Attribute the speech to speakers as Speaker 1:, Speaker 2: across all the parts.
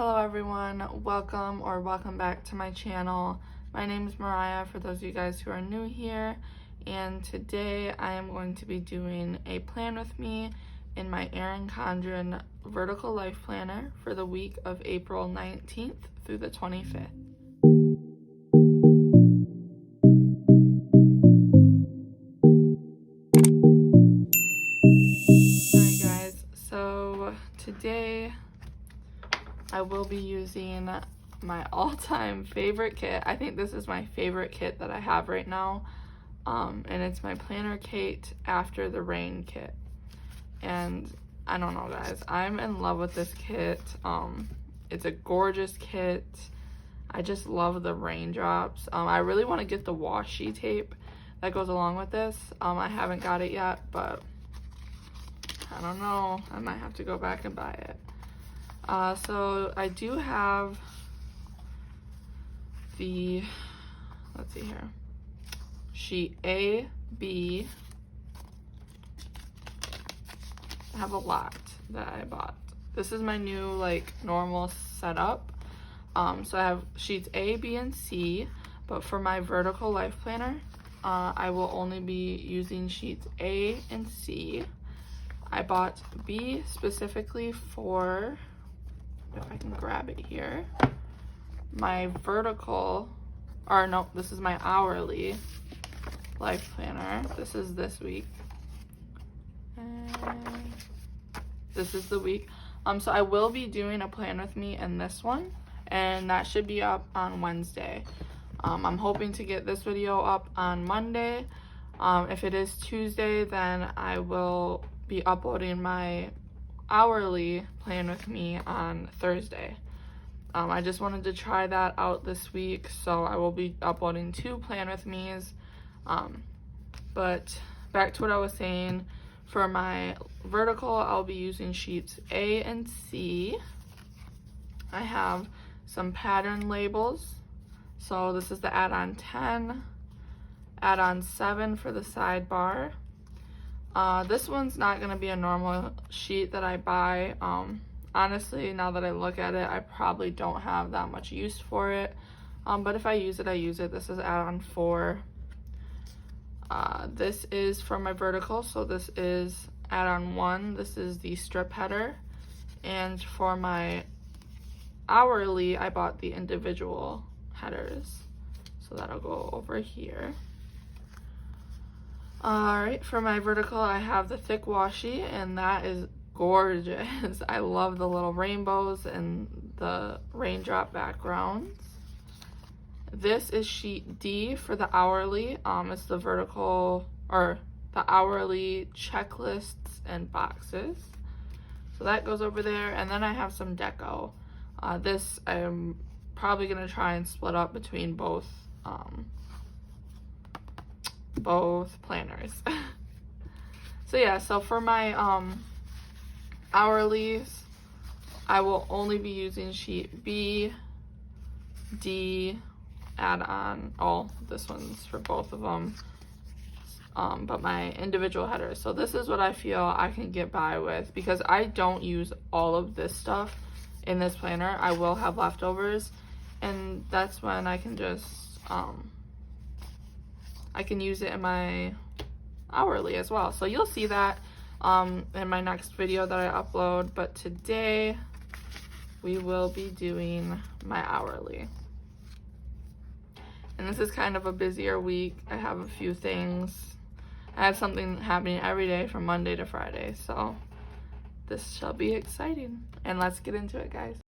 Speaker 1: Hello everyone, welcome back to my channel. My name is Mariyea for those of you guys who are new here, and today I am going to be doing a plan with me in my Erin Condren vertical life planner for the week of April 19th through the 25th. Alright guys, so today I will be using my all-time favorite kit. I think this is my favorite kit that I have right now. And it's my Planner Kate After the Rain kit. And I don't know guys, I'm in love with this kit. It's a gorgeous kit. I just love the raindrops. I really want to get the washi tape that goes along with this. I haven't got it yet, but I don't know. I might have to go back and buy it. So I do have the, let's see here, sheet A, B. I have a lot that I bought. This is my new like normal setup. So I have sheets A, B, and C, but for my vertical life planner, I will only be using sheets A and C. I bought B specifically for, if I can grab it here, my vertical, or no, this is my hourly life planner. This is this week. And this is the week. So I will be doing a plan with me in this one, and that should be up on Wednesday. I'm hoping to get this video up on Monday. If it is Tuesday, then I will be uploading my hourly plan with me on Thursday. I just wanted to try that out this week, so I will be uploading 2 plan with me's. But back to what I was saying, for my vertical, I'll be using sheets A and C. I have some pattern labels. So this is the add-on 10, add-on 7 for the sidebar. This one's not going to be a normal sheet that I buy. Honestly, now that I look at it, I probably don't have that much use for it. But if I use it, I use it. This is add-on 4. This is for my vertical, so this is add-on 1. This is the strip header. And for my hourly, I bought the individual headers. So that'll go over here. Alright, for my vertical, I have the thick washi, and that is gorgeous. I love the little rainbows and the raindrop backgrounds. This is sheet D for the hourly. It's the vertical, or the hourly checklists and boxes. So that goes over there, and then I have some deco. This I'm probably gonna try and split up between both planners. So yeah, so for my hourlies, I will only be using sheet B, D, add-on, this one's for both of them, but my individual headers. So this is what I feel I can get by with, because I don't use all of this stuff in this planner. I will have leftovers, and that's when I can just I can use it in my hourly as well. So you'll see that in my next video that I upload, but today we will be doing my hourly. And this is kind of a busier week. I have a few things. I have something happening every day from Monday to Friday, so this shall be exciting. And let's get into it, guys.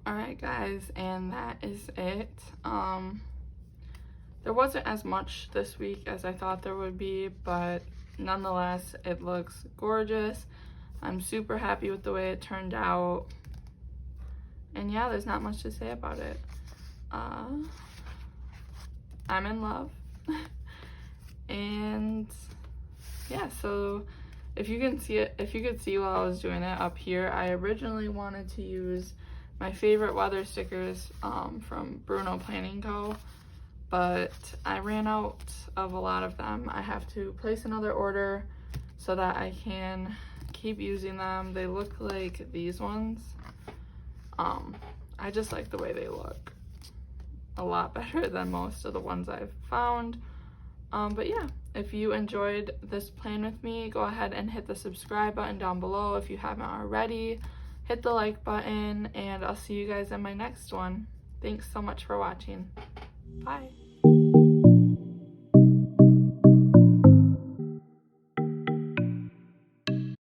Speaker 1: Alright guys, and that is it. There wasn't as much this week as I thought there would be, but nonetheless, it looks gorgeous. I'm super happy with the way it turned out. And yeah, there's not much to say about it. I'm in love. And yeah, so if you can see it, if you could see while I was doing it up here, I originally wanted to use my favorite weather stickers from Bruno Planning Co., but I ran out of a lot of them. I have to place another order so that I can keep using them. They look like these ones. I just like the way they look a lot better than most of the ones I've found. But yeah, if you enjoyed this plan with me, go ahead and hit the subscribe button down below if you haven't already. Hit the like button, and I'll see you guys in my next one. Thanks so much for watching. Bye.